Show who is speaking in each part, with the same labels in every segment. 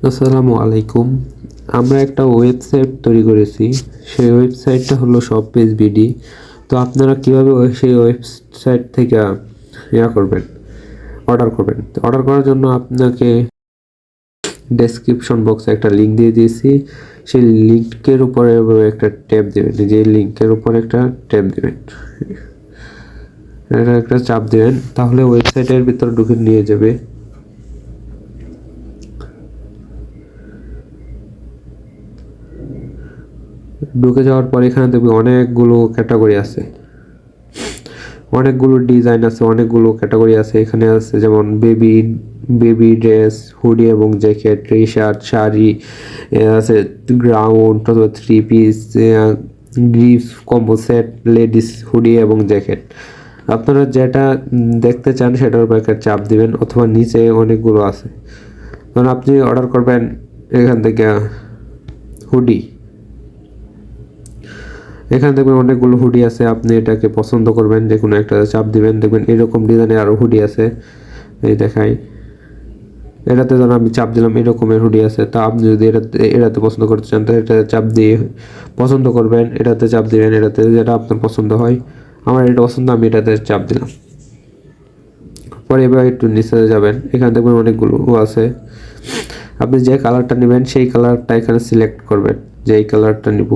Speaker 1: আসসালামু আলাইকুম। আমরা একটা ওয়েবসাইট তৈরি করেছি। সেই ওয়েবসাইটটা হলো শপপেজ বিডি। তো আপনারা কীভাবে সেই ওয়েবসাইট থেকে করবেন, অর্ডার করবেন। অর্ডার করার জন্য আপনাকে ডেসক্রিপশন বক্সে একটা লিঙ্ক দিয়ে দিয়েছি। সেই লিঙ্কের উপরে একটা ট্যাব দেবেন, যে লিঙ্কের উপরে একটা ট্যাব দেবেন, এটা একটা চাপ দেবেন, তাহলে ওয়েবসাইটের ভিতরে ঢুকে নিয়ে যাবে। ঢুকে যাওয়ার পর এখানে দেখবে অনেকগুলো ক্যাটাগরি আছে, অনেকগুলো ডিজাইন আছে, অনেকগুলো ক্যাটাগরি আছে। এখানে আছে যেমন বেবি ড্রেস, হুডি এবং জ্যাকেট, টি শার্ট, শাড়ি আছে, গ্রাউন্ড অথবা থ্রি পিস, গ্রিফ, কম্বো সেট, লেডিস হুডি এবং জ্যাকেট। আপনারা যেটা দেখতে চান সেটার উপর একটা চাপ দিবেন, অথবা নিচে অনেকগুলো আছে। কারণ আপনি অর্ডার করবেন এখান থেকে হুডি, এখানে দেখবেন অনেকগুলো হুডি আছে। আপনি এটাকে পছন্দ করবেন, যে কোনো একটা চাপ দিবেন, দেখবেন এরকম ডিজাইনের আরও হুডি আছে। এই দেখাই, এটাতে যেন আমি চাপ দিলাম, এরকমের হুডি আছে। তা আপনি যদি এটাতে পছন্দ করতে চান, তো এটাতে চাপ দিয়ে পছন্দ করবেন, এটাতে চাপ দিবেন, এটাতে যেটা আপনার পছন্দ হয়। আমার এটা পছন্দ, আমি এটাতে চাপ দিলাম। পরে এবার একটু নিচে যাবেন, এখানে দেখবেন অনেকগুলো আছে। আপনি যে কালারটা নেবেন সেই কালারটা এখানে সিলেক্ট করবেন, যে এই কালারটা নিব।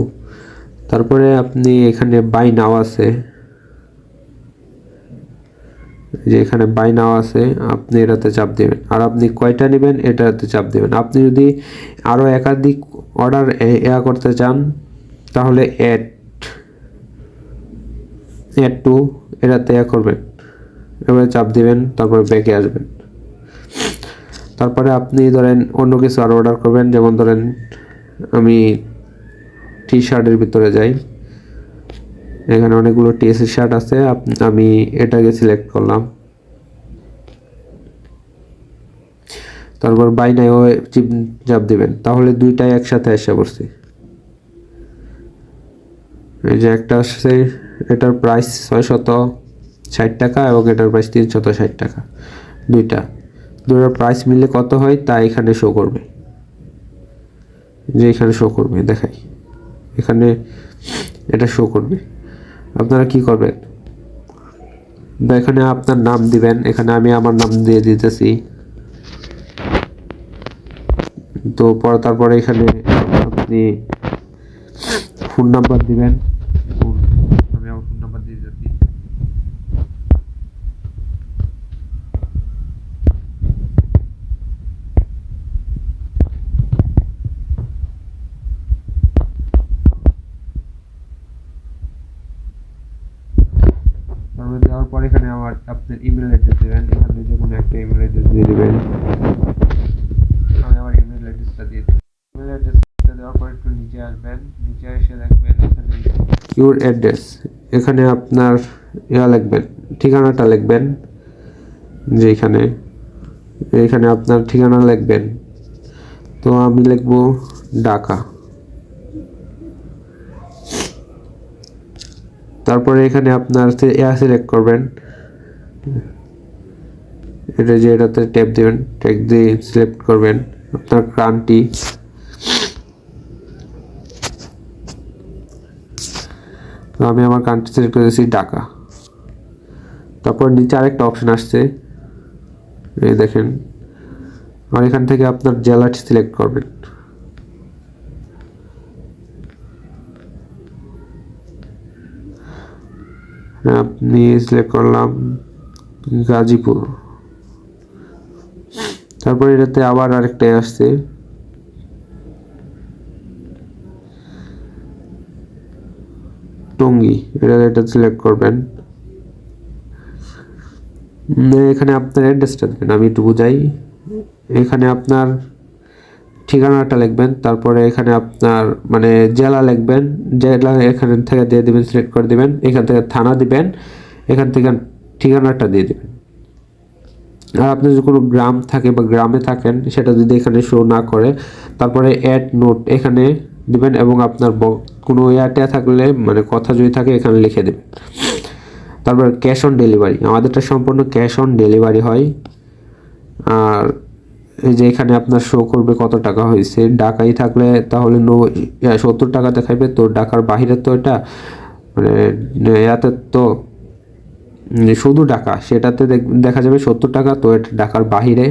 Speaker 1: তারপরে আপনি এখানে বাই নাও আছে, যে এখানে বাই নাও আছে, আপনি এটাতে চাপ দেবেন। আর আপনি কয়টা নেবেন এটাতে চাপ দেবেন। আপনি যদি আরও একাধিক অর্ডার করতে চান, তাহলে অ্যাড টু এটাতে করবেন, এবারে চাপ দিবেন, তারপরে ব্যাকে আসবেন। তারপরে আপনি ধরেন অন্য কিছু আরও অর্ডার করবেন, যেমন ধরেন আমি টি শার্টের ভিতরে যাই, এখানে অনেকগুলো টি শার্ট আছে, আমি এটাকে সিলেক্ট করলাম। তারপর বাই নাও চাপ দিবেন, তাহলে দুইটাই একসাথে এসে পড়ছে। এই যে একটা আসছে, এটার প্রাইস 660 টাকা এবং এটার প্রাইস 360 টাকা। দুটার প্রাইস মিলে কত হয় তা এখানে শো করবে, যে এখানে শো করবে, দেখাই এখানে এটা শো করবে। আপনারা কি করবেন, এখানে আপনার নাম দিবেন, এখানে আমি আমার নাম দিয়ে দিতেছি। তো তারপরে এখানে আপনি ফোন নাম্বার দিবেন, আমি আমার ফোন নাম্বার দিয়ে দিচ্ছি। তারপরে দেওয়ার পর এখানে আপনার ইমেল অ্যাড্রেস দেবেন, এখানে যে কোনো একটা ইমেল অ্যাড্রেস দিয়ে দিবেন। আমি আমার ইমেল অ্যাড্রেসটা দিয়ে দিই। ইমেল অ্যাড্রেসটা দেওয়ার পর একটু নিচে আসবেন, নিচে এসে দেখবেন এখানে ইউর অ্যাড্রেস, এখানে আপনার লিখবেন, ঠিকানাটা লিখবেন, যে এখানে আপনার ঠিকানা লিখবেন। তো আমি লিখব ঢাকা। তারপরে এখানে আপনার সিলেক্ট করবেন, এটাতে ট্যাপ দিবেন, ট্যাগ দিয়ে সিলেক্ট করবেন আপনার কান্ট্রি। তো আমি আমার কান্ট্রি সিলেক্ট করেছি ঢাকা। তারপর নিচে আরেকটা অপশন আসছে, এই দেখেন, আর এখান থেকে আপনার জেলাটি সিলেক্ট করবেন। আপনি সিলেক্ট করলাম গাজীপুর। তারপর এটাতে আবার আরেকটা আসছে, টঙ্গী, এটা সিলেক্ট করবেন। এখানে আপনার অ্যাড্রেসটা দেবেন, আমি একটু বুঝাই। এখানে আপনার ঠিকানাটা লিখবেন, তারপরে এখানে আপনার মানে জেলা লিখবেন, জেলা এখান থেকে দিয়ে দিবেন, সিলেক্ট করে দিবেন। এখান থেকে থানা দিবেন, এখান থেকে ঠিকানাটা দিয়ে দিবেন। আর আপনি যদি কোনো গ্রাম থাকে বা গ্রামে থাকেন, সেটা যদি এখানে শো না করে, তারপরে অ্যাড নোট এখানে দিবেন, এবং আপনার কোনো থাকলে মানে কথা যদি থাকে এখানে লিখে দেবেন। তারপর ক্যাশ অন ডেলিভারি, আমাদেরটা সম্পূর্ণ ক্যাশ অন ডেলিভারি হয়। আর এই যে এখানে আপনার শো করবে কত টাকা হয়েছে। ঢাকায় থাকলে তাহলে 70 টাকা দেখাইবে। তো ঢাকার বাইরে তো এটা মানে ইয়াতে তো শুধু ঢাকা, সেটাতে দেখা যাবে 70 টাকা। তো এটা ঢাকার বাহিরে,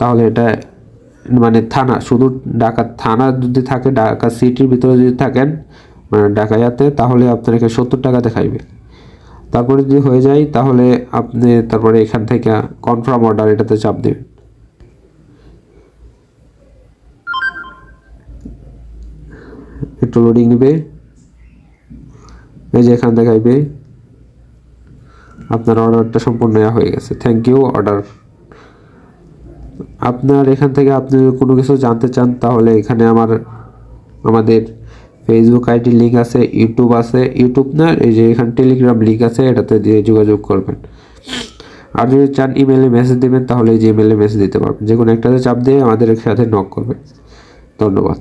Speaker 1: তাহলে এটা মানে থানা, শুধু ঢাকা থানা যদি থাকে, ঢাকা সিটির ভিতরে যদি থাকেন মানে ঢাকা ইয়াতে, তাহলে আপনাকে 70 টাকা দেখাইবে। তারপরে যদি হয়ে যায় তাহলে আপনি তারপরে এখান থেকে কনফার্ম অর্ডার এটাতে চাপ দেবেন। একটু লোডিং নেবে। এই যে এখান দেখাইবে আপনার অর্ডারটা সম্পূর্ণ হয়ে গেছে। Thank you order. আপনার এখান থেকে আপনি কোনো কিছু জানতে চান তাহলে এখানে আমাদের ফেসবুক আইডি লিঙ্ক আছে, ইউটিউব আছে, ইউটিউব না এই যে এখানে টেলিগ্রাম লিঙ্ক আছে, এটাতে দিয়ে যোগাযোগ করবেন। আর যদি চান ইমেলে মেসেজ দেবেন তাহলে এই যে ইমেলে মেসেজ দিতে পারবেন। যে কোনো একটাতে চাপ দিয়ে আমাদের সাথে নক করবেন। ধন্যবাদ।